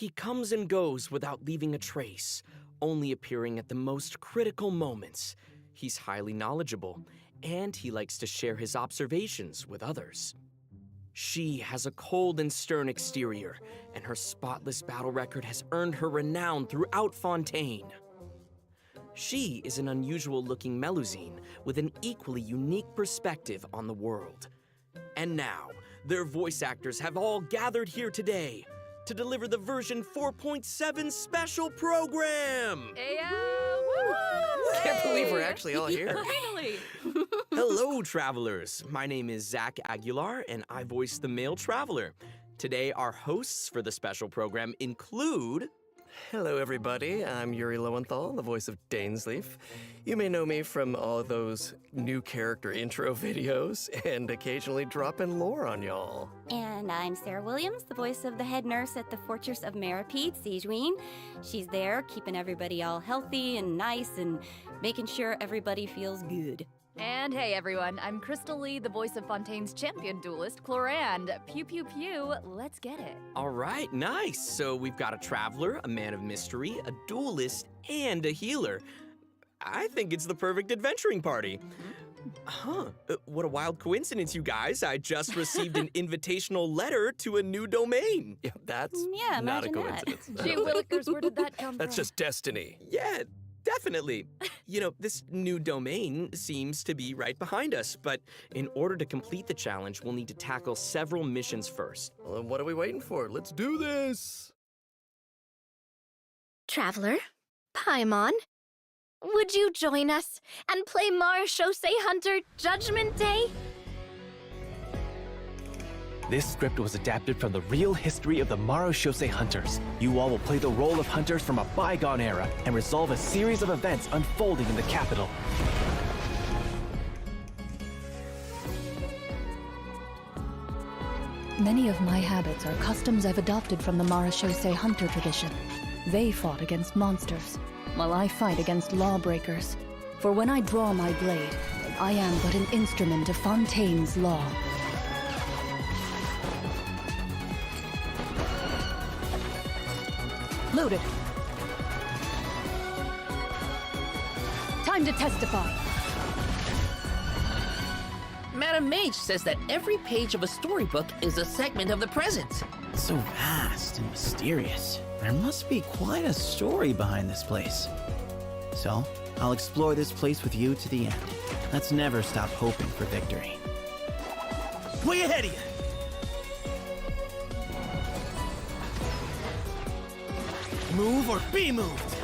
He comes and goes without leaving a trace, only appearing at the most critical moments. He's highly knowledgeable, and he likes to share his observations with others. She has a cold and stern exterior, and her spotless battle record has earned her renown throughout Fontaine. She is an unusual-looking Melusine with an equally unique perspective on the world. And now, their voice actors have all gathered here today to deliver the version 4.7 special program! Can't believe we're actually all here. Finally! Hello, travelers. My name is Zach Aguilar, and I voice the male traveler. Today, our hosts for the special program include... Hello, everybody. I'm Yuri Lowenthal, the voice of Dainsleif. You may know me from all those new character intro videos and occasionally dropping lore on y'all. And I'm Sarah Williams, the voice of the head nurse at the Fortress of Maripede, Sigeween. She's there keeping everybody all healthy and nice and making sure everybody feels good. And hey everyone, I'm Crystal Lee, the voice of Fontaine's champion duelist, Clorand. Pew pew pew, let's get it. All right, nice. So we've got a traveler, a man of mystery, a duelist, and a healer. I think it's the perfect adventuring party. What a wild coincidence, you guys. I just received an invitational letter to a new domain. Yeah, that's Yeah, not a imagine that. coincidence. Gee willikers, where did that come That's from? just destiny. Yeah, definitely. You know, this new domain seems to be right behind us, but in order to complete the challenge, we'll need to tackle several missions first. Well, then what are we waiting for? Let's do this! Traveler, Paimon, would you join us and play Marechaussee Hunter Judgment Day? This script was adapted from the real history of the Marechaussee Hunters. You all will play the role of hunters from a bygone era and resolve a series of events unfolding in the capital. Many of my habits are customs I've adopted from the Marechaussee Hunter tradition. They fought against monsters, while I fight against lawbreakers. For when I draw my blade, I am but an instrument of Fontaine's law. Loaded. Time to testify. Madam Mage says that every page of a storybook is a segment of the present. So vast and mysterious. There must be quite a story behind this place. So, I'll explore this place with you to the end. Let's never stop hoping for victory. Way ahead of you! Move or be moved!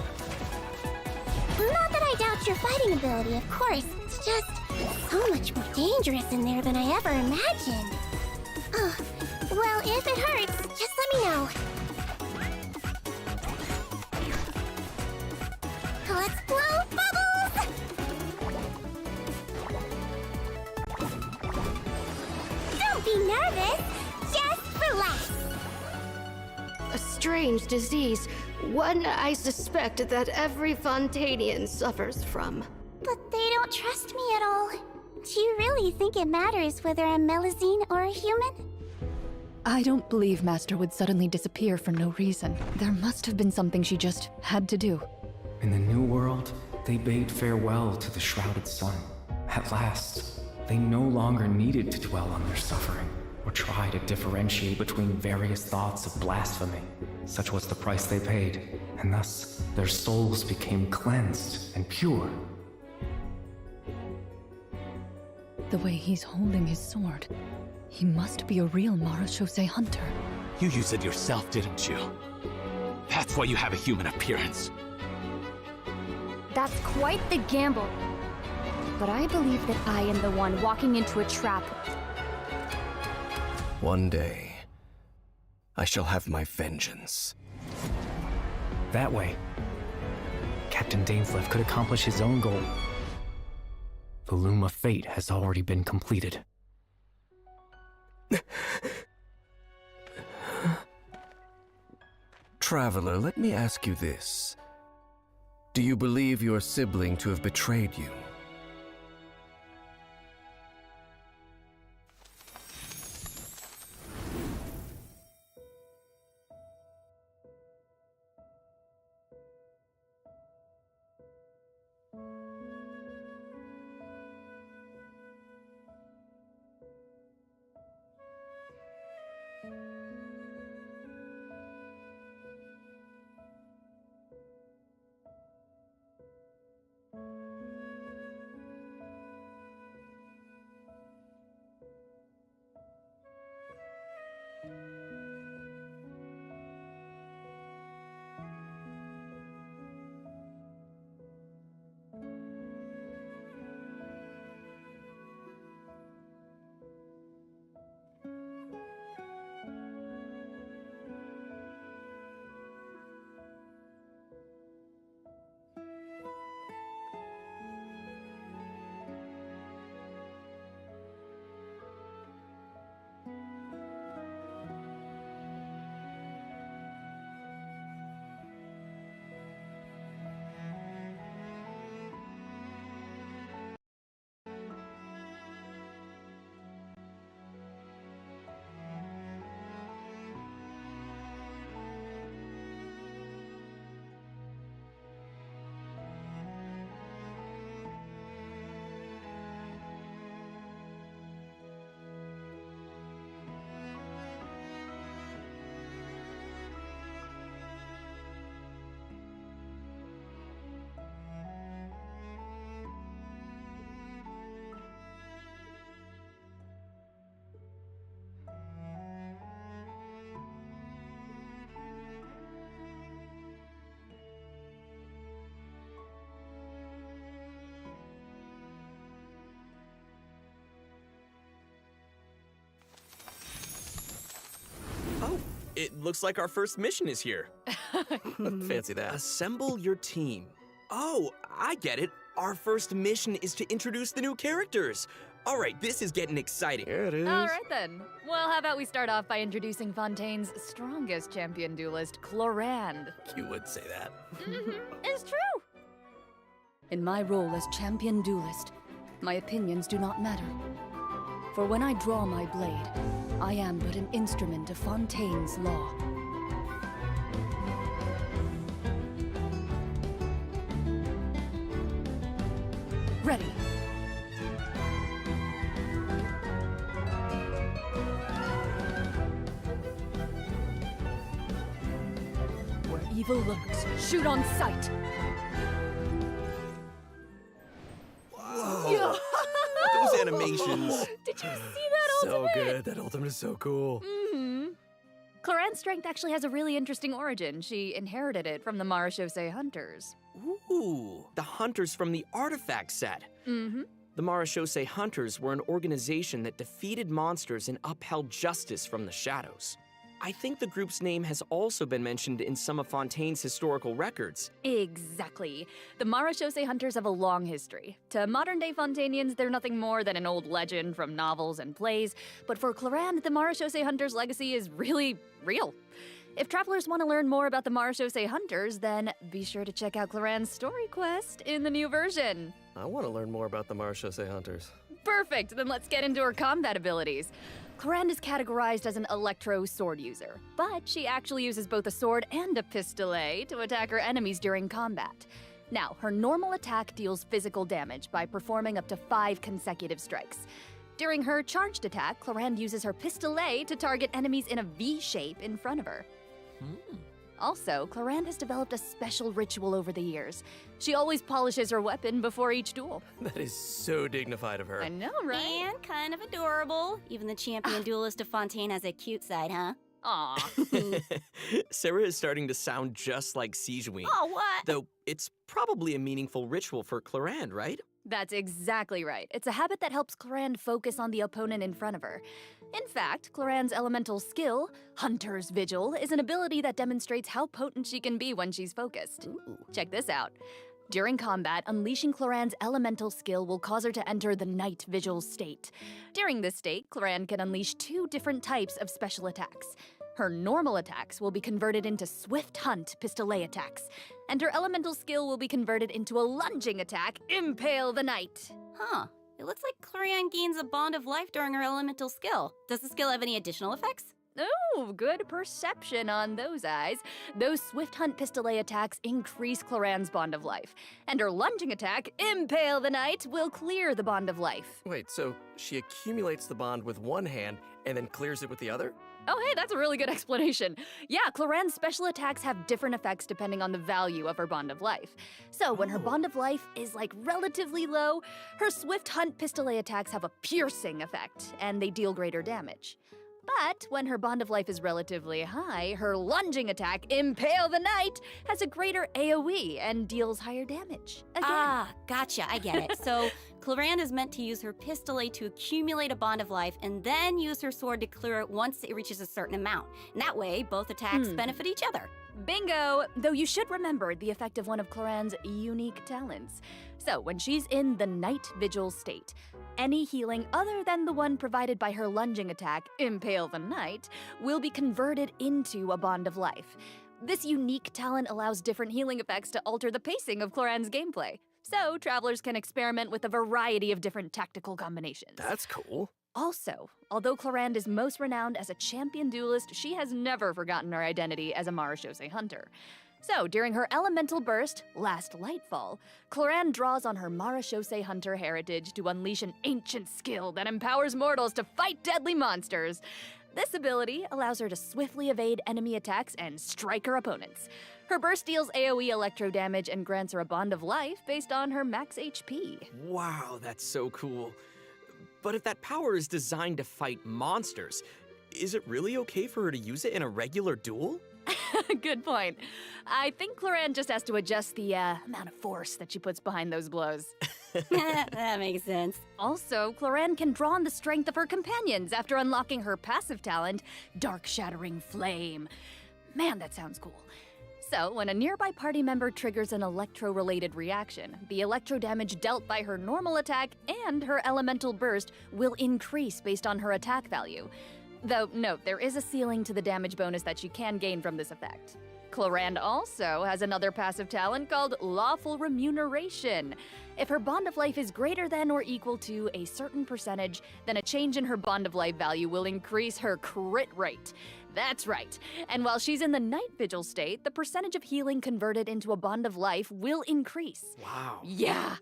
Not that I doubt your fighting ability, of course. It's just so much more dangerous in there than I ever imagined. Oh, well, if it hurts, just let me know. Let's blow bubbles! Don't be nervous. Just relax. A strange disease, one I suspect that every Fontainian suffers from. But they don't trust me at all. Do you really think it matters whether I'm Melusine or a human? I don't believe Master would suddenly disappear for no reason. There must have been something she just had to do. In the New World, they bade farewell to the shrouded sun. At last, they no longer needed to dwell on their suffering, or try to differentiate between various thoughts of blasphemy. Such was the price they paid, and thus their souls became cleansed and pure. The way he's holding his sword, he must be a real Marechaussee Hunter. You used it yourself, didn't you? That's why you have a human appearance. That's quite the gamble. But I believe that I am the one walking into a trap. One day, I shall have my vengeance. That way, Captain Dainsleif could accomplish his own goal. The loom of fate has already been completed. Traveler, let me ask you this. Do you believe your sibling to have betrayed you? It looks like our first mission is here. Fancy that. Assemble your team. Oh, I get it. Our first mission is to introduce the new characters. All right, this is getting exciting. Here it is. All right then. Well, how about we start off by introducing Fontaine's strongest champion duelist, Clorand. You would say that. It's true. In my role as champion duelist, my opinions do not matter. For when I draw my blade, I am but an instrument of Fontaine's law. Ready. Where evil lurks, shoot on sight. Whoa. Those animations. Did you see that So ultimate? good. That ultimate is so cool. Clorand's strength actually has a really interesting origin. She inherited it from the Marashose hunters. Ooh, the hunters from the artifact set. Mm-hmm. The Marashose Hunters were an organization that defeated monsters and upheld justice from the shadows. I think the group's name has also been mentioned in some of Fontaine's historical records. Exactly. The Marashose hunters have a long history. To modern-day Fontainians, they're nothing more than an old legend from novels and plays, but for Clorand, the Marashose hunters' legacy is really real. If travelers want to learn more about the Marashose hunters, then be sure to check out Clorand's story quest in the new version. I want to learn more about the Marashose hunters. Perfect, then let's get into her combat abilities. Clorand is categorized as an electro sword user, but she actually uses both a sword and a pistolet to attack her enemies during combat. Now, her normal attack deals physical damage by performing up to 5 consecutive strikes. During her charged attack, Clorand uses her pistolet to target enemies in a V shape in front of her. Also, Clorand has developed a special ritual over the years. She always polishes her weapon before each duel. That is so dignified of her. I know, right? And kind of adorable. Even the champion duelist of Fontaine has a cute side, huh? Aw. Sarah is starting to sound just like SIGGY. Oh, what? Though it's probably a meaningful ritual for Clorand, right? That's exactly right. It's a habit that helps Clorand focus on the opponent in front of her. In fact, Clorand's elemental skill, Hunter's Vigil, is an ability that demonstrates how potent she can be when she's focused. Ooh. Check this out. During combat, unleashing Clorand's elemental skill will cause her to enter the Night Vigil state. During this state, Clorand can unleash 2 different types of special attacks. Her normal attacks will be converted into Swift Hunt pistolet attacks, and her elemental skill will be converted into a lunging attack, Impale the Night. Huh. It looks like Clorand gains a bond of life during her elemental skill. Does the skill have any additional effects? Oh, good perception on those eyes. Those Swift Hunt pistolet attacks increase Clorand's bond of life, and her lunging attack, Impale the Night, will clear the bond of life. Wait, so she accumulates the bond with one hand and then clears it with the other? Oh, hey, that's a really good explanation. Yeah, Clorand's special attacks have different effects depending on the value of her bond of life. So when her bond of life is relatively low, her Swift Hunt pistolet attacks have a piercing effect, and they deal greater damage. But when her bond of life is relatively high, her lunging attack, Impale the Night, has a greater AoE and deals higher damage. Again. Ah, gotcha, I get it. So, Clorand is meant to use her pistolet to accumulate a bond of life and then use her sword to clear it once it reaches a certain amount. And that way, both attacks benefit each other. Bingo! Though you should remember the effect of one of Clorand's unique talents. So, when she's in the Night Vigil state, any healing other than the one provided by her lunging attack, Impale the Night, will be converted into a bond of life. This unique talent allows different healing effects to alter the pacing of Clorand's gameplay, so travelers can experiment with a variety of different tactical combinations. That's cool. Also, although Clorand is most renowned as a champion duelist, she has never forgotten her identity as a Marashose hunter. So, during her elemental burst, Last Lightfall, Clorand draws on her Marashose hunter heritage to unleash an ancient skill that empowers mortals to fight deadly monsters. This ability allows her to swiftly evade enemy attacks and strike her opponents. Her burst deals AoE electro damage and grants her a bond of life based on her max HP. Wow, that's so cool. But if that power is designed to fight monsters, is it really okay for her to use it in a regular duel? Good point. I think Cloran just has to adjust the amount of force that she puts behind those blows. That makes sense. Also, Cloran can draw on the strength of her companions after unlocking her passive talent, Dark Shattering Flame. Man, that sounds cool. So, when a nearby party member triggers an electro-related reaction, the electro damage dealt by her normal attack and her elemental burst will increase based on her attack value. Though, note, there is a ceiling to the damage bonus that she can gain from this effect. Clorand also has another passive talent called Lawful Remuneration. If her bond of life is greater than or equal to a certain percentage, then a change in her bond of life value will increase her crit rate. That's right. And while she's in the night vigil state, the percentage of healing converted into a bond of life will increase. Wow. Yeah.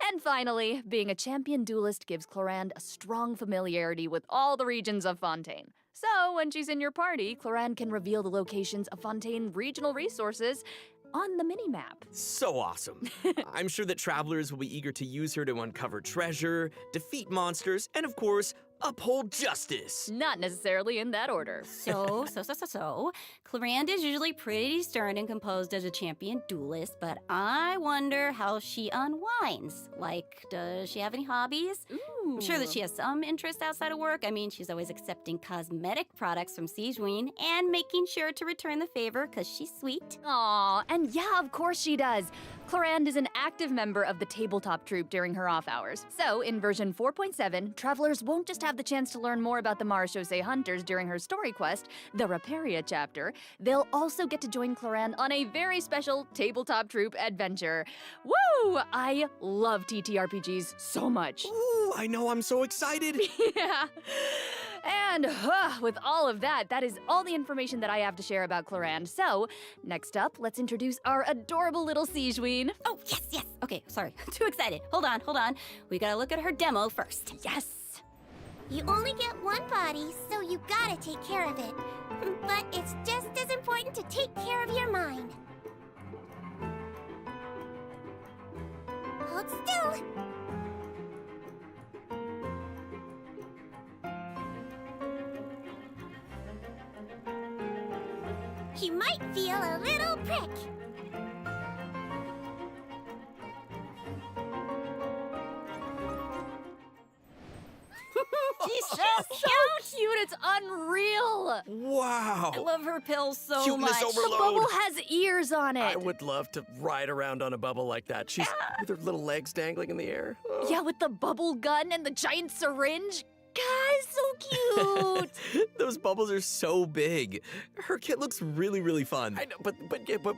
And finally, being a champion duelist gives Clorand a strong familiarity with all the regions of Fontaine. So, when she's in your party, Clorand can reveal the locations of Fontaine regional resources on the minimap. So awesome. I'm sure that travelers will be eager to use her to uncover treasure, defeat monsters, and of course, uphold justice. Not necessarily in that order. So, Clorand is usually pretty stern and composed as a champion duelist, but I wonder how she unwinds. Like, does she have any hobbies? Ooh. I'm sure that she has some interest outside of work. I mean, she's always accepting cosmetic products from Sigeween and making sure to return the favor because she's sweet. Aw, and yeah, of course she does. Clorand is an active member of the tabletop troupe during her off hours. So, in version 4.7, travelers won't just have the chance to learn more about the Marachose hunters during her story quest, the Raparia chapter, they'll also get to join Clorand on a very special tabletop troupe adventure. Woo! I love TTRPGs so much. Ooh, I know, I'm so excited. Yeah. And with all of that, that is all the information that I have to share about Clorand. So, next up, let's introduce our adorable little Sigeween. Oh, yes. Okay, sorry, too excited. Hold on. We gotta look at her demo first. Yes. You only get one body, so you gotta take care of it. But it's just as important to take care of your mind. Hold still. You might feel a little prick. She's so So cute, it's unreal. Wow. I love her pills so Cuteness much. overload. The bubble has ears on it. I would love to ride around on a bubble like that. She's with her little legs dangling in the air. Oh. Yeah, with the bubble gun and the giant syringe. Guys, so cute. Those bubbles are so big. Her kit looks really, really fun. I know, but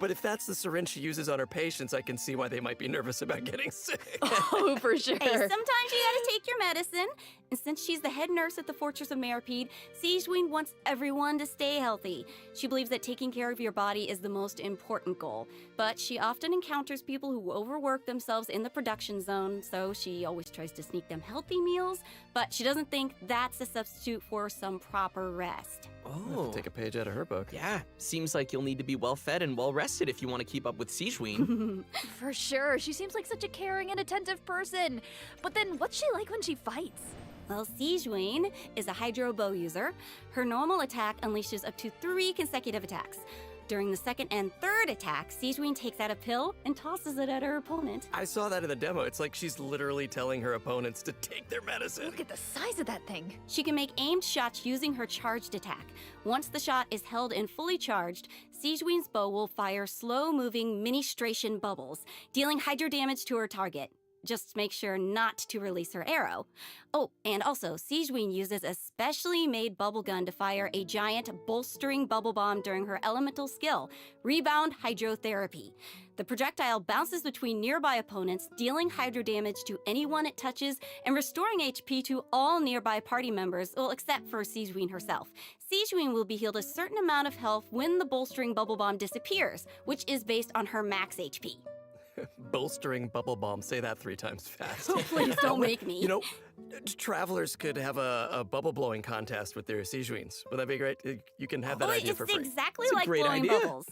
if that's the syringe she uses on her patients, I can see why they might be nervous about getting sick. Oh, for sure. Hey, sometimes you gotta take your medicine. And since she's the head nurse at the Fortress of Meripede, Sigeween wants everyone to stay healthy. She believes that taking care of your body is the most important goal. But she often encounters people who overwork themselves in the production zone, so she always tries to sneak them healthy meals, but she doesn't think that's a substitute for some proper rest. Oh. Take a page out of her book. Yeah, seems like you'll need to be well fed and well rested if you want to keep up with Sigeween. For sure. She seems like such a caring and attentive person. But then what's she like when she fights? Well, Sigeween is a Hydro Bow user. Her normal attack unleashes up to 3 consecutive attacks. During the second and third attack, Sigeween takes out a pill and tosses it at her opponent. I saw that in the demo. It's like she's literally telling her opponents to take their medicine. Look at the size of that thing. She can make aimed shots using her charged attack. Once the shot is held and fully charged, Sigeween's bow will fire slow-moving ministration bubbles, dealing hydro damage to her target. Just make sure not to release her arrow. Oh, and also, Sigeween uses a specially made bubble gun to fire a giant bolstering bubble bomb during her elemental skill, Rebound Hydrotherapy. The projectile bounces between nearby opponents, dealing hydro damage to anyone it touches and restoring HP to all nearby party members, well, except for Sigeween herself. Sigeween will be healed a certain amount of health when the bolstering bubble bomb disappears, which is based on her max HP. Bolstering bubble bomb. Say that 3 times fast. Oh, please don't make me. You know, travelers could have a bubble blowing contest with their Sigjuins. Would that be great? You can have that idea for free. It's exactly It's a like great blowing idea. bubbles.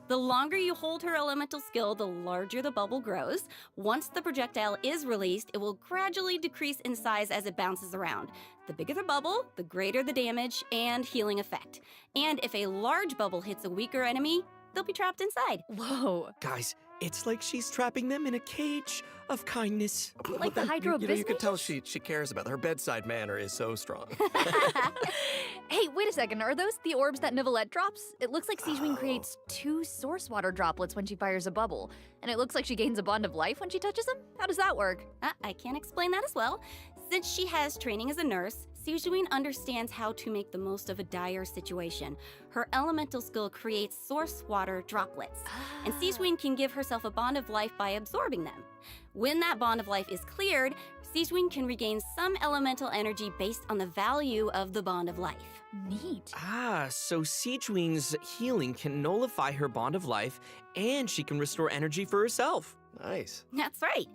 The longer you hold her elemental skill, the larger the bubble grows. Once the projectile is released, it will gradually decrease in size as it bounces around. The bigger the bubble, the greater the damage and healing effect. And if a large bubble hits a weaker enemy, they'll be trapped inside. Whoa. Guys, it's like she's trapping them in a cage of kindness. Like the Hydro You know, you Abyss can tell mages? she cares about them. Her bedside manner is so strong. Hey, wait a second. Are those the orbs that Nivelette drops? It looks like Sigewin Oh. creates 2 source water droplets when she fires a bubble. And it looks like she gains a bond of life when she touches them? How does that work? I can explain that as well. Since she has training as a nurse, Sigewin understands how to make the most of a dire situation. Her elemental skill creates source water droplets, and Sigewin can give herself a bond of life by absorbing them. When that bond of life is cleared, Sigewin can regain some elemental energy based on the value of the bond of life. Neat. So Sigewin's healing can nullify her bond of life, and she can restore energy for herself. Nice. That's right.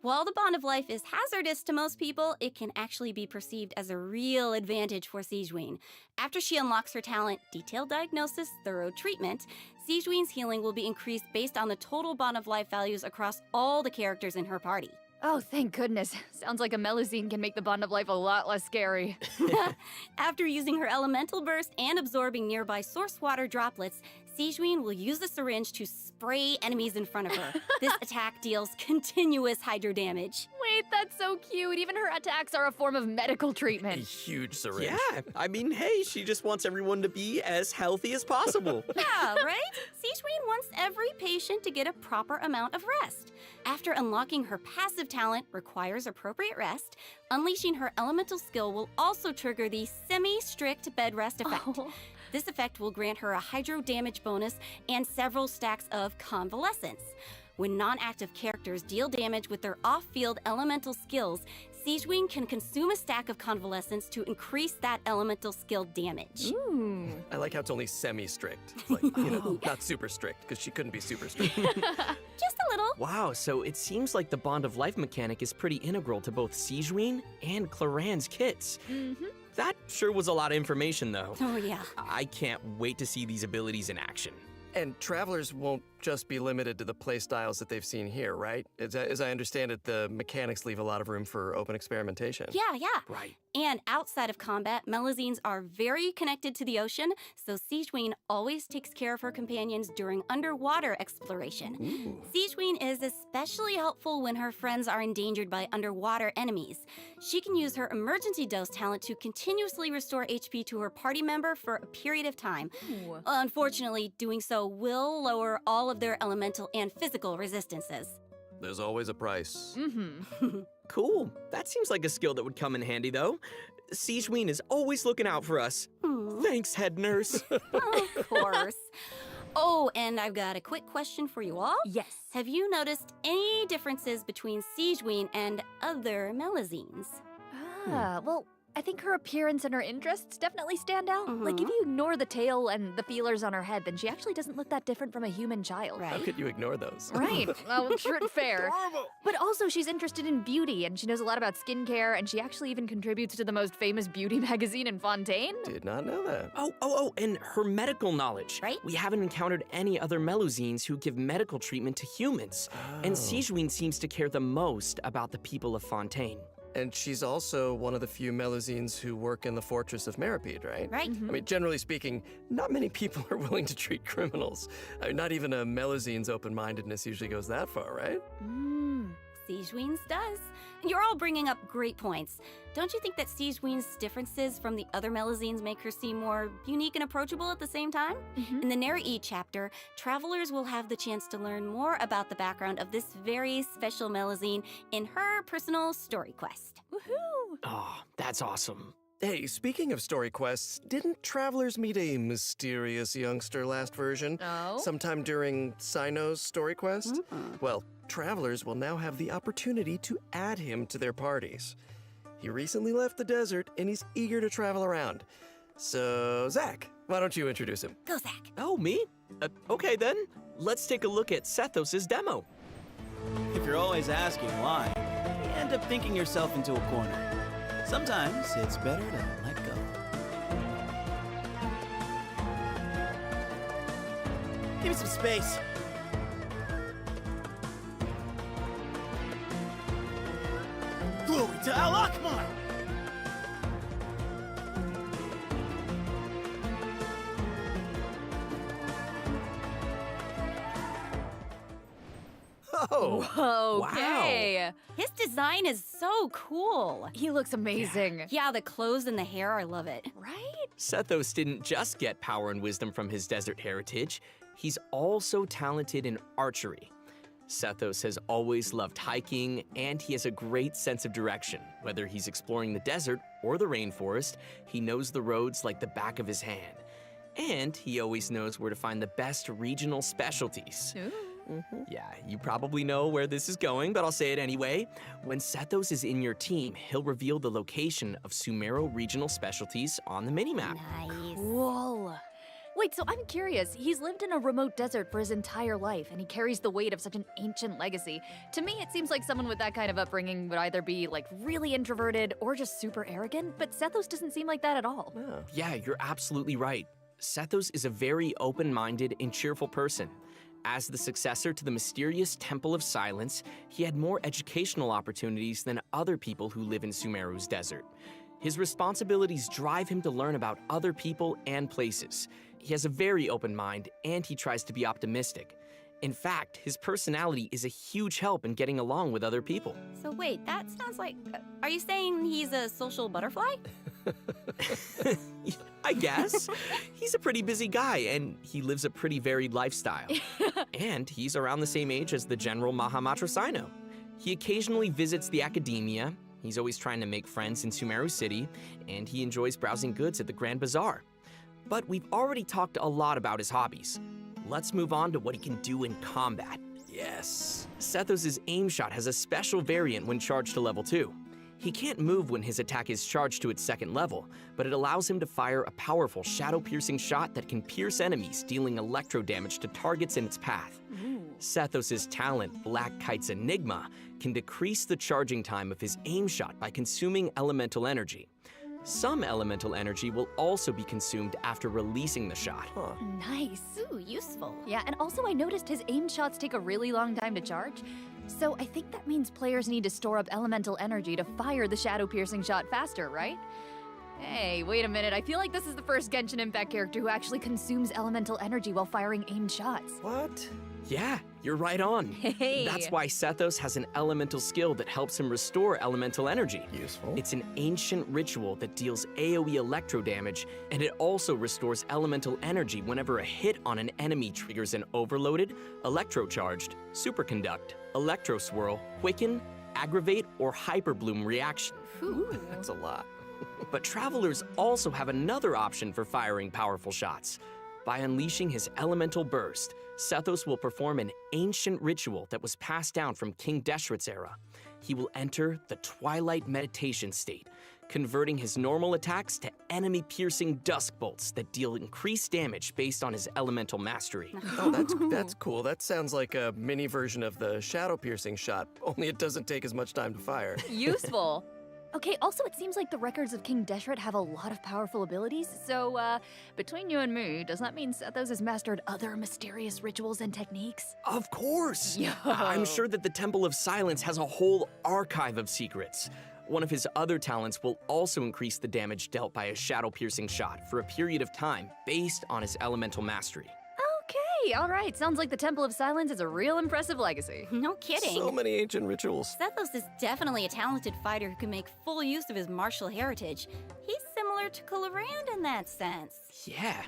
While the bond of life is hazardous to most people, it can actually be perceived as a real advantage for Sigewin. After she unlocks her talent, Detailed Diagnosis, Thorough Treatment, Sigewin's healing will be increased based on the total bond of life values across all the characters in her party. Oh, thank goodness. Sounds like a Melusine can make the bond of life a lot less scary. After using her elemental burst and absorbing nearby source water droplets, Sigewin will use the syringe to spray enemies in front of her. This attack deals continuous hydro damage. Wait, that's so cute. Even her attacks are a form of medical A treatment. huge syringe. Yeah, I mean, hey, she just wants everyone to be as healthy as possible. Yeah, right? Sigewin wants every patient to get a proper amount of rest. After unlocking her passive talent requires appropriate rest, unleashing her elemental skill will also trigger the semi-strict bed rest effect. Oh. This effect will grant her a hydro damage bonus and several stacks of convalescence. When non-active characters deal damage with their off-field elemental skills, Sigewin can consume a stack of convalescence to increase that elemental skill damage. Ooh. I like how it's only semi-strict. It's like, you know, not super strict, because she couldn't be super strict. Just a little. Wow, so it seems like the bond of life mechanic is pretty integral to both Sigewin and Claran's kits. Mm-hmm. That sure was a lot of information, though. Oh, yeah. I can't wait to see these abilities in action. And travelers won't just be limited to the playstyles that they've seen here, right? As I understand it, the mechanics leave a lot of room for open experimentation. Yeah. Right. And outside of combat, Melusines are very connected to the ocean, so Sigewin always takes care of her companions during underwater exploration. Sigewin is especially helpful when her friends are endangered by underwater enemies. She can use her emergency dose talent to continuously restore HP to her party member for a period of time. Ooh. Unfortunately, doing so will lower all of their elemental and physical resistances. There's always a price. Mm-hmm. Cool. That seems like a skill that would come in handy, though. Sigewin is always looking out for us. Thanks, head nurse. Of course. Oh, and I've got a quick question for you all. Yes. Have you noticed any differences between Sigewin and other Melusines? Well, I think her appearance and her interests definitely stand out. Like, if Mhm. you ignore the tail and the feelers on her head, then she actually doesn't look that different from a human child. How Right? could you ignore those? Right. Well, true and fair. But also, she's interested in beauty, and she knows a lot about skincare, and she actually even contributes to the most famous beauty magazine in Fontaine. Did not know that. And her medical knowledge. Right. We haven't encountered any other Melusines who give medical treatment to humans. And Sigewin seems to care the most about the people of Fontaine. And she's also one of the few Melusines who work in the fortress of Meripede, right? Right? Mm-hmm. I mean, generally speaking, not many people are willing to treat criminals. I mean, not even a Melusine's open-mindedness usually goes that far, right? Sigewin's does. And you're all bringing up great points. Don't you think that Sigewin's differences from the other Melusines make her seem more unique and approachable at the same time? In the Neri chapter, travelers will have the chance to learn more about the background of this very special Melusine in her personal story quest. Woohoo! Oh, that's awesome. Hey, speaking of story quests, didn't travelers meet a mysterious youngster last version? Oh? Sometime during Sino's story quest? Well, travelers will now have the opportunity to add him to their parties. He recently left the desert and he's eager to travel around. So, Zach, why don't you introduce him? Go, Zach. Oh, me? Okay then. Let's take a look at Sethos' demo. If you're always asking why, you end up thinking yourself into a corner. Sometimes it's better to let go. Give me some space. Glory to Al Akbar! Oh, Okay. His design is so cool. He looks amazing. Yeah, the clothes and the hair, I love it. Right? Sethos didn't just get power and wisdom from his desert heritage, he's also talented in archery. Sethos has always loved hiking, and he has a great sense of direction. Whether he's exploring the desert or the rainforest, he knows the roads like the back of his hand. And he always knows where to find the best regional specialties. Ooh. Yeah, you probably know where this is going, but I'll say it anyway. When Sethos is in your team, he'll reveal the location of Sumeru regional specialties on the minimap. Nice. Cool. Wait, so I'm curious. He's lived in a remote desert for his entire life, and he carries the weight of such an ancient legacy. To me, it seems like someone with that kind of upbringing would either be, like, really introverted or just super arrogant, but Sethos doesn't seem like that at all. Yeah, you're absolutely right. Sethos is a very open-minded and cheerful person. As the successor to the mysterious Temple of Silence, he had more educational opportunities than other people who live in Sumeru's desert. His responsibilities drive him to learn about other people and places. He has a very open mind, and he tries to be optimistic. In fact, his personality is a huge help in getting along with other people. So wait, that sounds like... are you saying he's a social butterfly? I guess. He's a pretty busy guy, and he lives a pretty varied lifestyle. And he's around the same age as the General Mahamatra Sino. He occasionally visits the academia, he's always trying to make friends in Sumeru City, and he enjoys browsing goods at the Grand Bazaar. But we've already talked a lot about his hobbies. Let's move on to what he can do in combat. Yes. Sethos' aim shot has a special variant when charged to level 2. He can't move when his attack is charged to its second level, but it allows him to fire a powerful shadow-piercing shot that can pierce enemies, dealing electro damage to targets in its path. Sethos' talent, Black Kite's Enigma, can decrease the charging time of his aim shot by consuming elemental energy. Some elemental energy will also be consumed after releasing the shot. Nice. Ooh, useful. Yeah, and also I noticed his aim shots take a really long time to charge. So I think that means players need to store up elemental energy to fire the shadow-piercing shot faster, right? Hey, wait a minute. I feel like this is the first Genshin Impact character who actually consumes elemental energy while firing aimed shots. What? Yeah, you're right on. Hey. That's why Sethos has an elemental skill that helps him restore elemental energy. Useful. It's an ancient ritual that deals AoE electro damage, and it also restores elemental energy whenever a hit on an enemy triggers an overloaded, electrocharged, superconduct, electro swirl, quicken, aggravate, or hyperbloom reaction. That's a lot. But travelers also have another option for firing powerful shots. By unleashing his elemental burst, Sethos will perform an ancient ritual that was passed down from King Deshret's era. He will enter the Twilight Meditation state, converting his normal attacks to enemy-piercing dusk bolts that deal increased damage based on his elemental mastery. Oh, that's cool. That sounds like a mini version of the shadow-piercing shot, only it doesn't take as much time to fire. Useful. Okay, also it seems like the records of King Deshret have a lot of powerful abilities, so between you and me, does that mean Sethos has mastered other mysterious rituals and techniques? Of course! Yo. I'm sure that the Temple of Silence has a whole archive of secrets. One of his other talents will also increase the damage dealt by a shadow-piercing shot for a period of time based on his elemental mastery. Okay, all right. Sounds like the Temple of Silence is a real impressive legacy. No kidding. So many ancient rituals. Sethos is definitely a talented fighter who can make full use of his martial heritage. He's similar to Colorand in that sense. Yeah.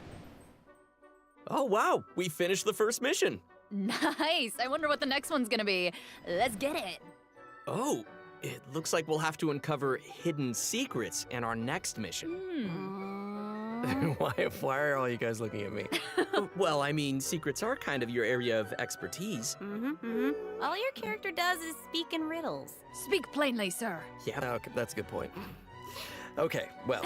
Oh wow, we finished the first mission. Nice. I wonder what the next one's gonna be. Let's get it. Oh, it looks like we'll have to uncover hidden secrets in our next mission. Why are all you guys looking at me? Well, I mean, secrets are kind of your area of expertise. All your character does is speak in riddles. Speak plainly, sir. Yeah. Okay, that's a good point. Okay, well,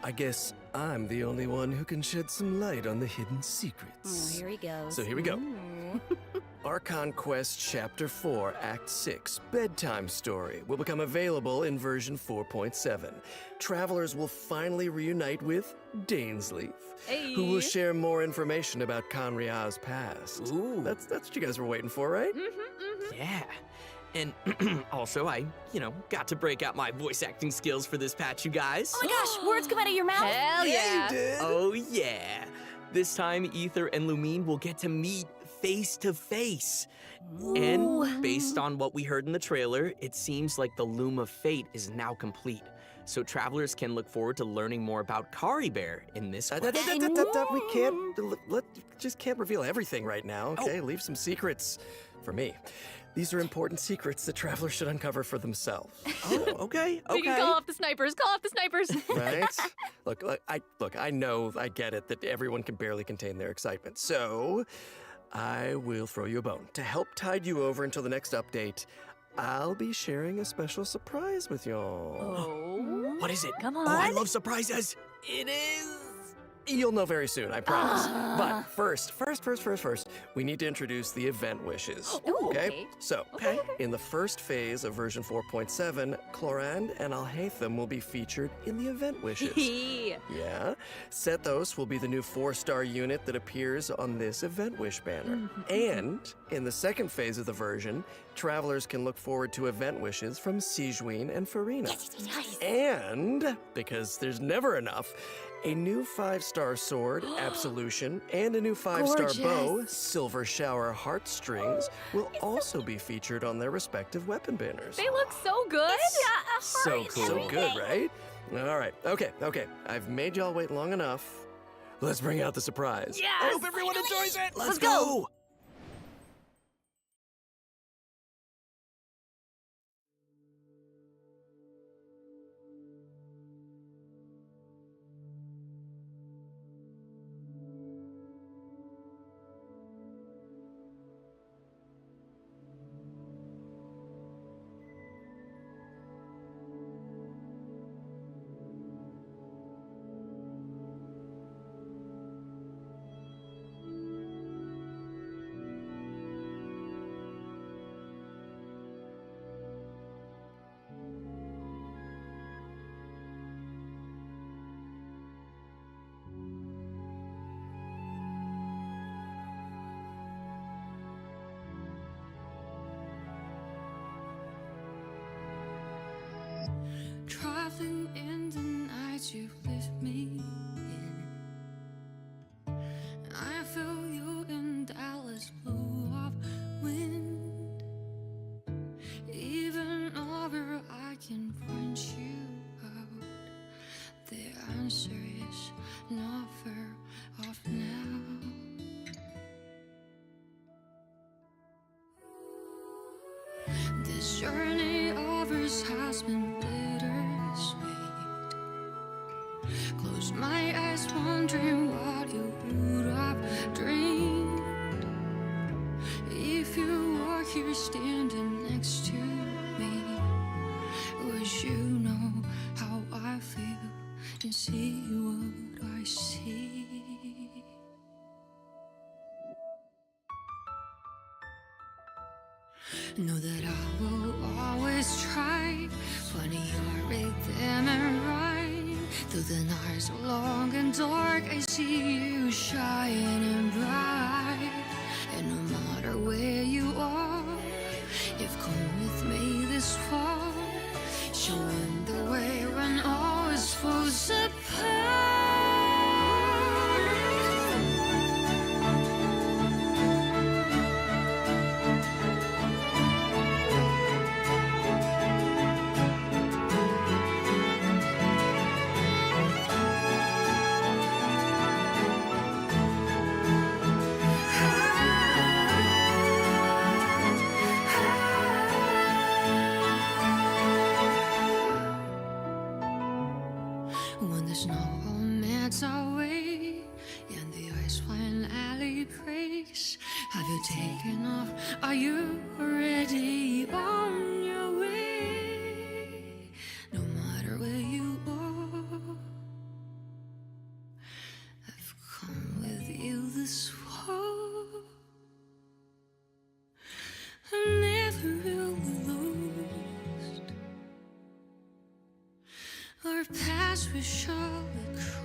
I guess I'm the only one who can shed some light on the hidden secrets. Oh, here he goes. So here we go. Archon Quest Chapter 4, Act 6, Bedtime Story, will become available in version 4.7. Travelers will finally reunite with Dainsleif, who will share more information about Conria's past. Ooh. That's what you guys were waiting for, right? Yeah. And also, I got to break out my voice acting skills for this patch, you guys. Oh my gosh, words come out of your mouth. Hell yeah. You did. Oh, yeah. This time, Ether and Lumine will get to meet face to face. And based on what we heard in the trailer, it seems like the Loom of Fate is now complete. So travelers can look forward to learning more about Kari Bear in this quest. We just can't reveal everything right now, okay? Leave some secrets for me. These are important secrets that travelers should uncover for themselves. Oh, okay. We can call off the snipers. Call off the snipers. Right? I know, I get it that everyone can barely contain their excitement. So, I will throw you a bone. To help tide you over until the next update, I'll be sharing a special surprise with y'all. Oh. What is it? Come Oh, I on. love surprises. It is. You'll know very soon, I promise. But first, we need to introduce the event wishes. Ooh, okay? okay. So, in the first phase of version 4.7, Clorand and Alhaitham will be featured in the event wishes. Yeah. Sethos will be the new 4-star unit that appears on this event wish banner. And in the second phase of the version, travelers can look forward to event wishes from Sigewinne and Farina. And, because there's never enough, a new 5-star sword, Absolution, and a new 5-star bow, Silver Shower Heartstrings, will also be featured on their respective weapon banners. They look so good. So cool. So good, right? All right. Okay. I've made y'all wait long enough. Let's bring out the surprise. Yes! I hope everyone enjoys it. Let's go. Traveling in the night you lift me in, and I feel you in Dallas blue of wind. Even over I can find you out. The answer is not far off now. This journey of ours has been bittersweet. Close my eyes, wondering what you would have dreamed if you were here standing next to me. Would you know how I feel and see what I see? Know that I will always try, putting your rhythm and right. Through the nights so long and dark, I see you shining bright. And no matter where you are, you've come with me this far, showing the way when all is falls apart. When there's no we shall be crossed.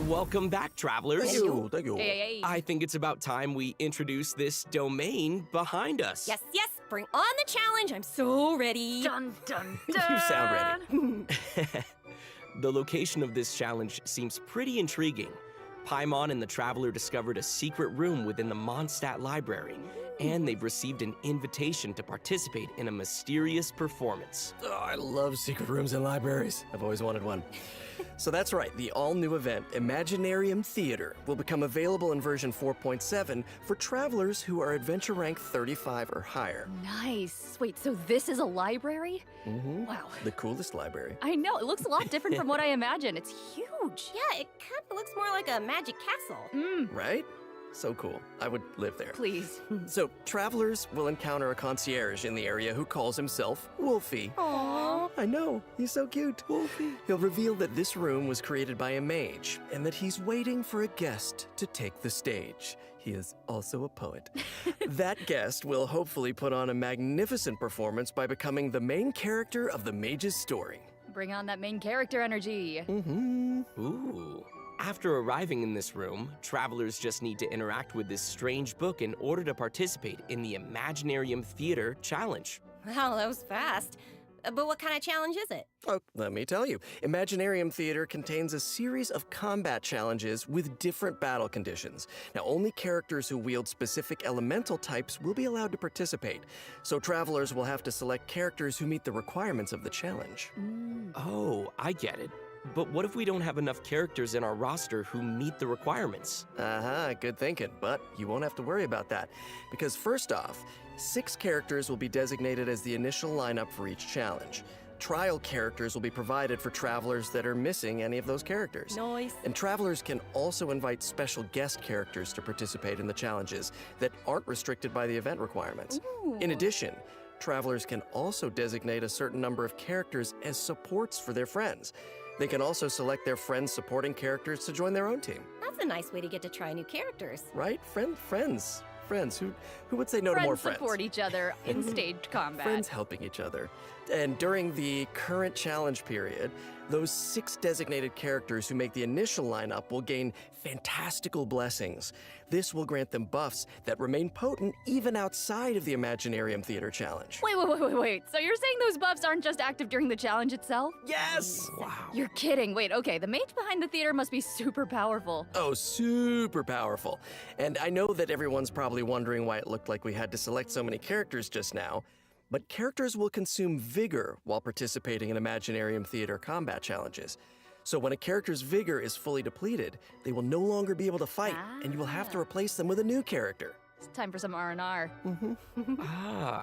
Welcome back, travelers. Thank you, thank you. Hey. I think it's about time we introduce this domain behind us. Yes, yes, bring on the challenge. I'm so ready. Dun dun You dun. sound ready. The location of this challenge seems pretty intriguing. Paimon and the Traveler discovered a secret room within the Mondstadt Library, and they've received an invitation to participate in a mysterious performance. Oh, I love secret rooms in libraries. I've always wanted one. So that's right, the all-new event, Imaginarium Theater, will become available in version 4.7 for travelers who are adventure rank 35 or higher. Nice. Wait, so this is a library? Mm-hmm. Wow. The coolest library. I know, it looks a lot different from what I imagined. It's huge. Yeah, it kind of looks more like a magic castle. Right? So cool. I would live there. Please. So, travelers will encounter a concierge in the area who calls himself Wolfie. Aww. I know, he's so cute. Wolfie. He'll reveal that this room was created by a mage and that he's waiting for a guest to take the stage. He is also a poet. That guest will hopefully put on a magnificent performance by becoming the main character of the mage's story. Bring on that main character energy. Mm-hmm. Ooh. After arriving in this room, travelers just need to interact with this strange book in order to participate in the Imaginarium Theater Challenge. Wow, that was fast. But what kind of challenge is it? Oh, let me tell you. Imaginarium Theater contains a series of combat challenges with different battle conditions. Now, only characters who wield specific elemental types will be allowed to participate, so travelers will have to select characters who meet the requirements of the challenge. Oh, I get it. But what if we don't have enough characters in our roster who meet the requirements? Good thinking, but you won't have to worry about that. Because first off, 6 characters will be designated as the initial lineup for each challenge. Trial characters will be provided for travelers that are missing any of those characters. Nice. And travelers can also invite special guest characters to participate in the challenges that aren't restricted by the event requirements. In addition, travelers can also designate a certain number of characters as supports for their friends. They can also select their friends' supporting characters to join their own team. That's a nice way to get to try new characters. Right? Friends. Who would say no to more friends? Support each other in staged combat. Friends helping each other. And during the current challenge period, those 6 designated characters who make the initial lineup will gain fantastical blessings. This will grant them buffs that remain potent even outside of the Imaginarium Theater Challenge. Wait. So you're saying those buffs aren't just active during the challenge itself? Yes! Wow. You're kidding. Wait, okay, the mage behind the theater must be super powerful. Oh, super powerful. And I know that everyone's probably wondering why it looked like we had to select so many characters just now, but characters will consume vigor while participating in Imaginarium Theater combat challenges. So when a character's vigor is fully depleted, they will no longer be able to fight, and you will have to replace them with a new character. It's time for some R&R.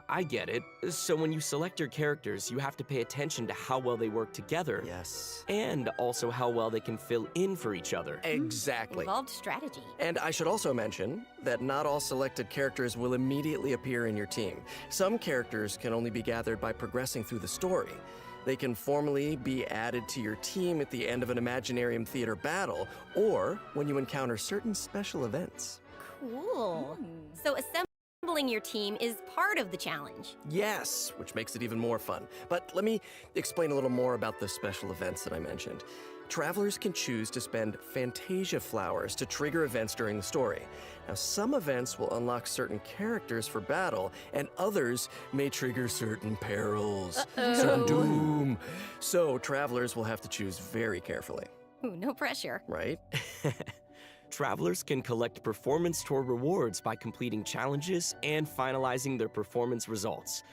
I get it. So when you select your characters, you have to pay attention to how well they work together. Yes. And also how well they can fill in for each other. Exactly. Involved strategy. And I should also mention that not all selected characters will immediately appear in your team. Some characters can only be gathered by progressing through the story. They can formally be added to your team at the end of an Imaginarium Theater battle, or when you encounter certain special events. Cool. So assembling your team is part of the challenge. Yes, which makes it even more fun. But let me explain a little more about the special events that I mentioned. Travelers can choose to spend Fantasia flowers to trigger events during the story. Now, some events will unlock certain characters for battle, and others may trigger certain perils, certain doom. So, travelers will have to choose very carefully. Ooh, no pressure. Right? Travelers can collect performance tour rewards by completing challenges and finalizing their performance results.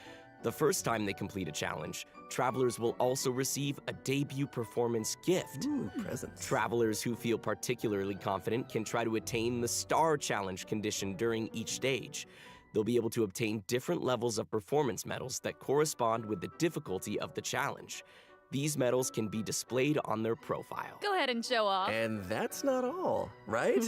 The first time they complete a challenge, travelers will also receive a debut performance gift. Ooh, presents. Travelers who feel particularly confident can try to attain the Star Challenge condition during each stage. They'll be able to obtain different levels of performance medals that correspond with the difficulty of the challenge. These medals can be displayed on their profile. Go ahead and show off. And that's not all, right?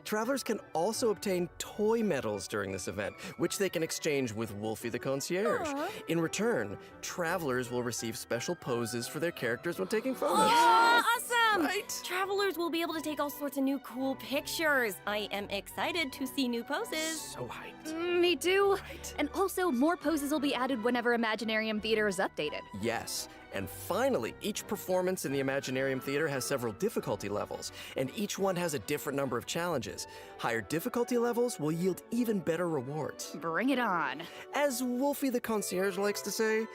Travelers can also obtain toy medals during this event, which they can exchange with Wolfie the Concierge. In return, travelers will receive special poses for their characters when taking photos. Oh, awesome! Right? Travelers will be able to take all sorts of new cool pictures. I am excited to see new poses. So hyped. Me too. Right? And also, more poses will be added whenever Imaginarium Theater is updated. Yes. And finally, each performance in the Imaginarium Theater has several difficulty levels, and each one has a different number of challenges. Higher difficulty levels will yield even better rewards. Bring it on. As Wolfie the Concierge likes to say,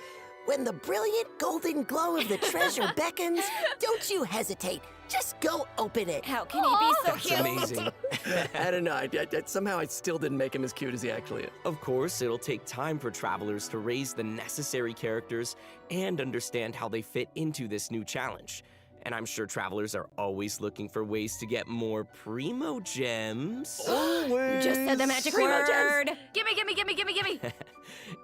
When the brilliant golden glow of the treasure beckons, don't you hesitate. Just go open it. How can he be so That's cute? amazing. I don't know, somehow I still didn't make him as cute as he actually is. Of course, it'll take time for travelers to raise the necessary characters and understand how they fit into this new challenge. And I'm sure travelers are always looking for ways to get more Primo Gems. Always. Just said the magic Primo word. Gems. Gimme.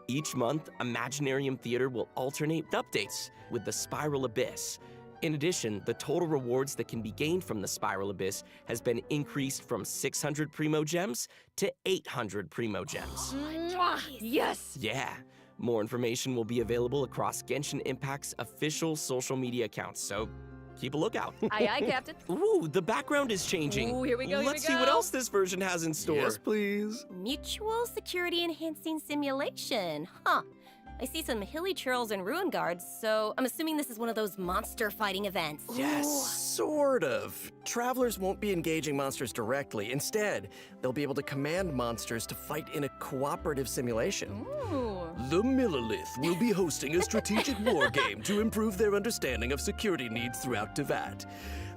Each month, Imaginarium Theater will alternate with updates with the Spiral Abyss. In addition, the total rewards that can be gained from the Spiral Abyss has been increased from 600 Primo Gems to 800 Primo Gems. Yes. Yeah. More information will be available across Genshin Impact's official social media accounts, so keep a lookout. Aye, Captain. Ooh, the background is changing. Ooh, here we go, Let's see what else this version has in store. Yes, please. Mutual security enhancing simulation. Huh. I see some hilly churls and ruin guards, so I'm assuming this is one of those monster fighting events. Yes, sort of. Travelers won't be engaging monsters directly. Instead, they'll be able to command monsters to fight in a cooperative simulation. Ooh. The Millilith will be hosting a strategic war game to improve their understanding of security needs throughout Tevat.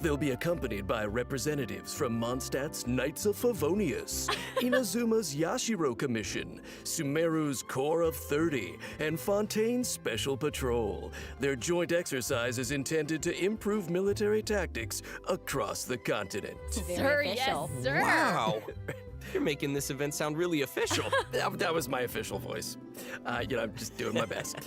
They'll be accompanied by representatives from Mondstadt's Knights of Favonius, Inazuma's Yashiro Commission, Sumeru's Corps of 30, and Fontaine's Special Patrol. Their joint exercise is intended to improve military tactics across the continent. Very Sir, official. yes, sir. Wow. You're making this event sound really official. That was my official voice. I'm just doing my best.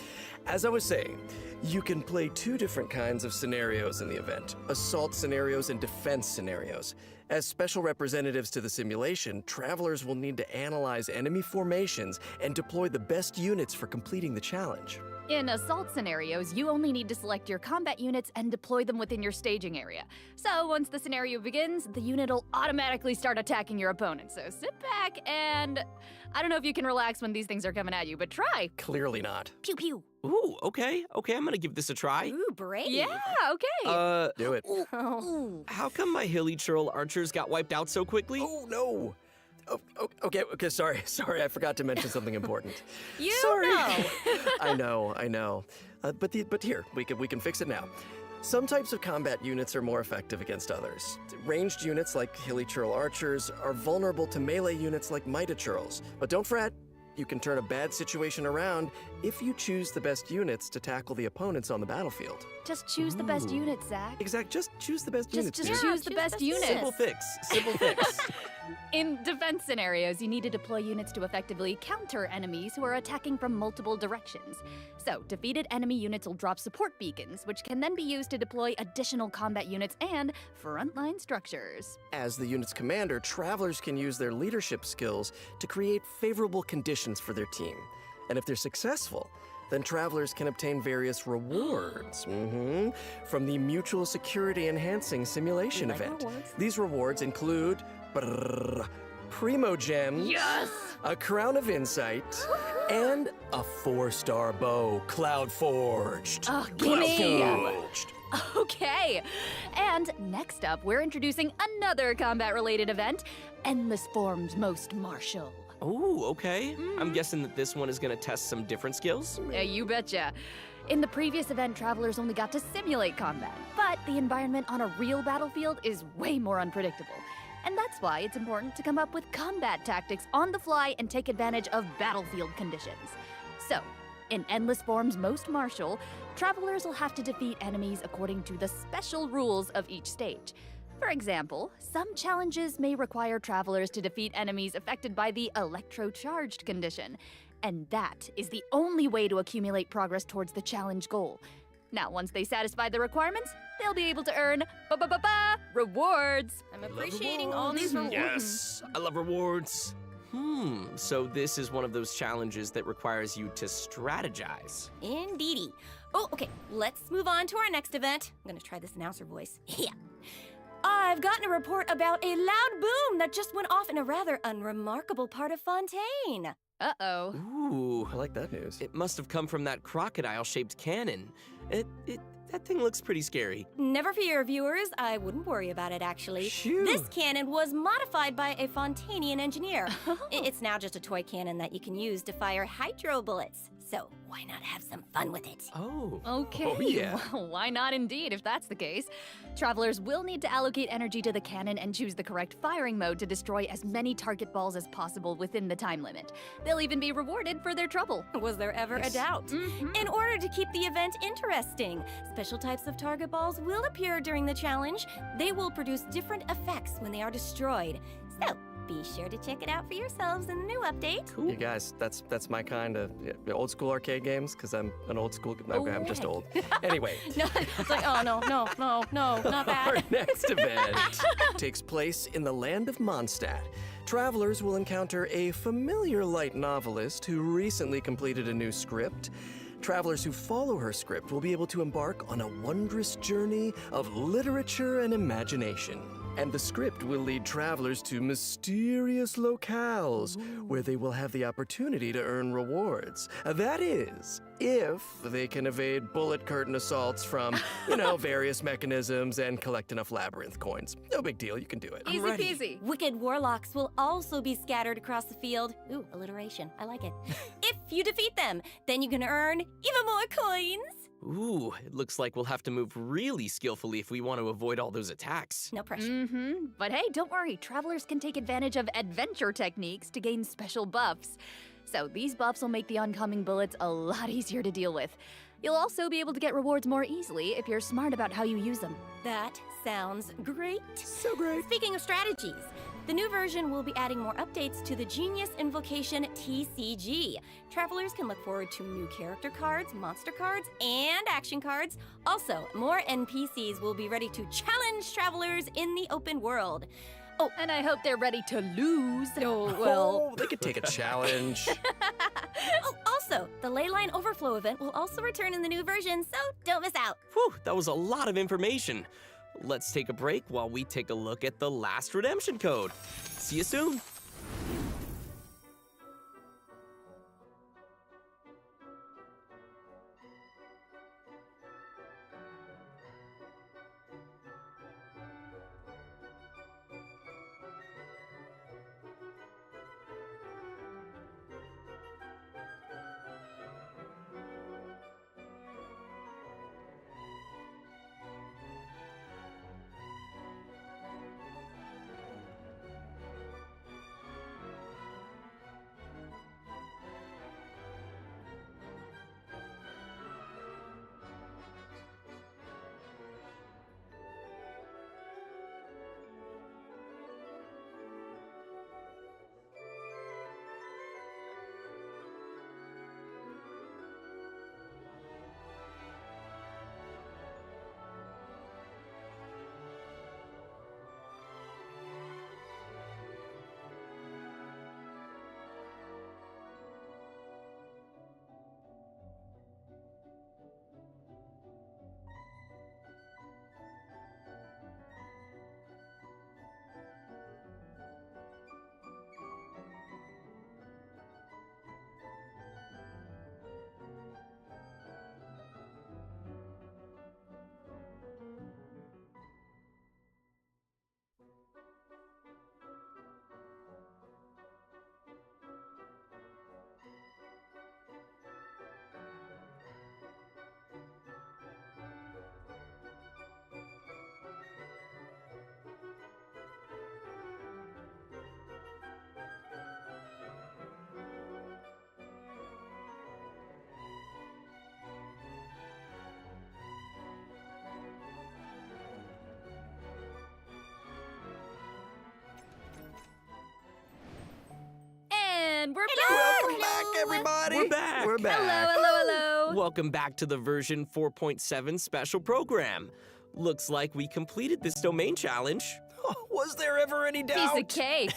As I was saying, you can play 2 different kinds of scenarios in the event: assault scenarios and defense scenarios. As special representatives to the simulation, travelers will need to analyze enemy formations and deploy the best units for completing the challenge. In assault scenarios, you only need to select your combat units and deploy them within your staging area. So once the scenario begins, the unit will automatically start attacking your opponent. So sit back and... I don't know if you can relax when these things are coming at you, but try. Clearly not. Pew pew. Ooh, okay, I'm gonna give this a try. Ooh, brave. Yeah, okay. Do it. How come my hilly churl archers got wiped out so quickly? Oh, no. Okay, sorry, I forgot to mention something important. You Sorry. know. I know. But here, we can fix it now. Some types of combat units are more effective against others. Ranged units like hilly churl archers are vulnerable to melee units like mighty churls. But don't fret, you can turn a bad situation around if you choose the best units to tackle the opponents on the battlefield. Just choose the best unit, Zach. Exact, just choose the best units. Just dude. choose the best unit. Simple fix. In defense scenarios, you need to deploy units to effectively counter enemies who are attacking from multiple directions. So, defeated enemy units will drop support beacons, which can then be used to deploy additional combat units and frontline structures. As the unit's commander, travelers can use their leadership skills to create favorable conditions for their team. And if they're successful, then travelers can obtain various rewards from the Mutual Security Enhancing Simulation event. These rewards include Primo Gems, a Crown of Insight, and a 4-star bow, Cloud Forged. Oh, Okay. And next up, we're introducing another combat-related event, Endless Forms Most Martial. Oh, okay. I'm guessing that this one is gonna test some different skills? Yeah, you betcha. In the previous event, travelers only got to simulate combat, but the environment on a real battlefield is way more unpredictable. And that's why it's important to come up with combat tactics on the fly and take advantage of battlefield conditions. So, in Endless Forms Most Martial, travelers will have to defeat enemies according to the special rules of each stage. For example, some challenges may require travelers to defeat enemies affected by the electro-charged condition, and that is the only way to accumulate progress towards the challenge goal. Now, once they satisfy the requirements, they'll be able to earn rewards. I'm appreciating all these rewards. Yes, I love rewards. So this is one of those challenges that requires you to strategize. Indeedy. Oh, okay, let's move on to our next event. I'm gonna try this announcer voice. Yeah. I've gotten a report about a loud boom that just went off in a rather unremarkable part of Fontaine. Uh-oh. Ooh, I like that news. it must have come from that crocodile-shaped cannon. That thing looks pretty scary. Never fear, viewers. I wouldn't worry about it, actually. Phew. This cannon was modified by a Fontanian engineer. It's now just a toy cannon that you can use to fire hydro bullets. So why not have some fun with it? Oh. Okay, Oh, yeah. well, why not indeed, if that's the case. Travelers will need to allocate energy to the cannon and choose the correct firing mode to destroy as many target balls as possible within the time limit. They'll even be rewarded for their trouble. Was there ever a doubt? In order to keep the event interesting, special types of target balls will appear during the challenge. They will produce different effects when they are destroyed. So, be sure to check it out for yourselves in the new update. Cool. You guys, that's my kind of old school arcade games, because I'm an old school, I'm just old. Anyway. No, it's like, oh, no, not that. Our next event takes place in the land of Mondstadt. Travelers will encounter a familiar light novelist who recently completed a new script. Travelers who follow her script will be able to embark on a wondrous journey of literature and imagination. And the script will lead travelers to mysterious locales where they will have the opportunity to earn rewards. That is, if they can evade bullet curtain assaults from, various mechanisms and collect enough labyrinth coins. No big deal, you can do it. Easy peasy. Wicked warlocks will also be scattered across the field. Ooh, alliteration. I like it. If you defeat them, then you can earn even more coins. Ooh, it looks like we'll have to move really skillfully if we want to avoid all those attacks. No pressure. But hey, don't worry. Travelers can take advantage of adventure techniques to gain special buffs. So these buffs will make the oncoming bullets a lot easier to deal with. You'll also be able to get rewards more easily if you're smart about how you use them. That sounds great. So great. Speaking of strategies, the new version will be adding more updates to the Genius Invocation TCG. Travelers can look forward to new character cards, monster cards, and action cards. Also, more NPCs will be ready to challenge travelers in the open world. Oh, and I hope they're ready to lose. Oh, well. Oh, they could take a challenge. Oh, also, the Leyline Overflow event will also return in the new version, so don't miss out. Whew, that was a lot of information. Let's take a break while we take a look at the last redemption code. See you soon. And we're Welcome back, everybody. We're back. We're back. Hello. Welcome back to the version 4.7 special program. Looks like we completed this domain challenge. Oh, was there ever any doubt? Piece of cake.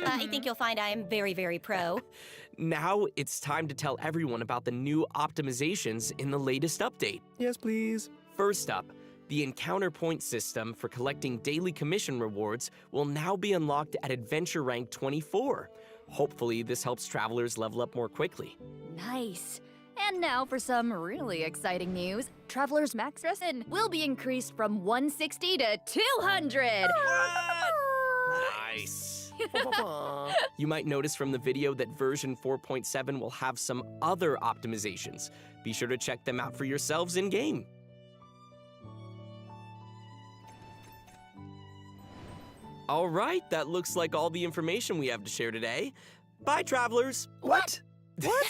I think you'll find I am very, very pro. Now it's time to tell everyone about the new optimizations in the latest update. Yes, please. First up, the encounter point system for collecting daily commission rewards will now be unlocked at adventure rank 24. Hopefully, this helps travelers level up more quickly. Nice. And now for some really exciting news. Traveler's Max Resin will be increased from 160 to 200. Nice. You might notice from the video that version 4.7 will have some other optimizations. Be sure to check them out for yourselves in-game. All right, that looks like all the information we have to share today. Bye, travelers. What? What?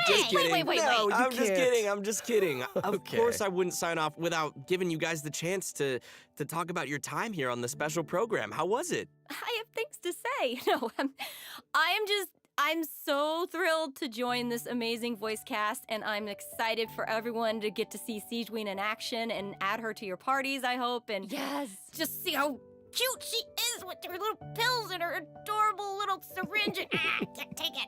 Just kidding. wait. No, you I'm just can't. kidding. I'm just kidding. Of Okay. course, I wouldn't sign off without giving you guys the chance to talk about your time here on the special program. How was it? I have things to say. No, I'm so thrilled to join this amazing voice cast, and I'm excited for everyone to get to see SIGGY in action and add her to your parties, I hope, and Yes. just see how cute she is with her little pills and her adorable little syringe. Take it.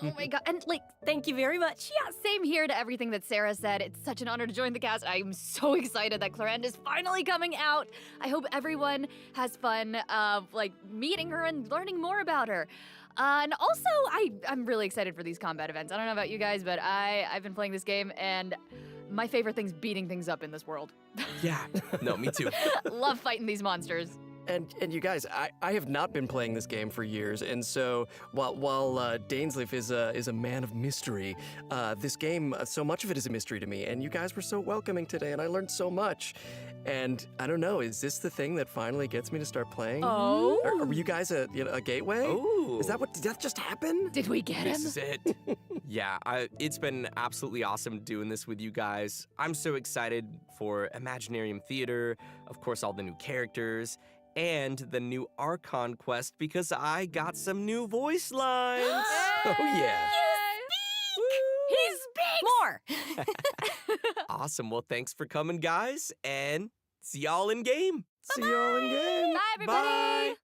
Oh my god. And Thank you very much. yeah, same here to everything that Sarah said. It's such an honor to join the cast. I'm so excited that Clarenda is finally coming out. I hope everyone has fun meeting her and learning more about her. And also, I'm really excited for these combat events. I don't know about you guys, but I've been playing this game, and my favorite thing's beating things up in this world. Yeah. No, me too. Love fighting these monsters. And you guys, I have not been playing this game for years, and so while Dainsleif is a man of mystery, this game, so much of it is a mystery to me. And you guys were so welcoming today, and I learned so much. And I don't know, is this the thing that finally gets me to start playing? Oh. Are you guys a gateway? Oh. Did that just happen? Did we get him? This is it. Yeah, it's been absolutely awesome doing this with you guys. I'm so excited for Imaginarium Theater, of course, all the new characters, and the new Archon quest because I got some new voice lines. Oh, yeah. He speaks! More. Awesome. Well, thanks for coming, guys, and see y'all in game. See y'all in game. Bye, everybody. Bye.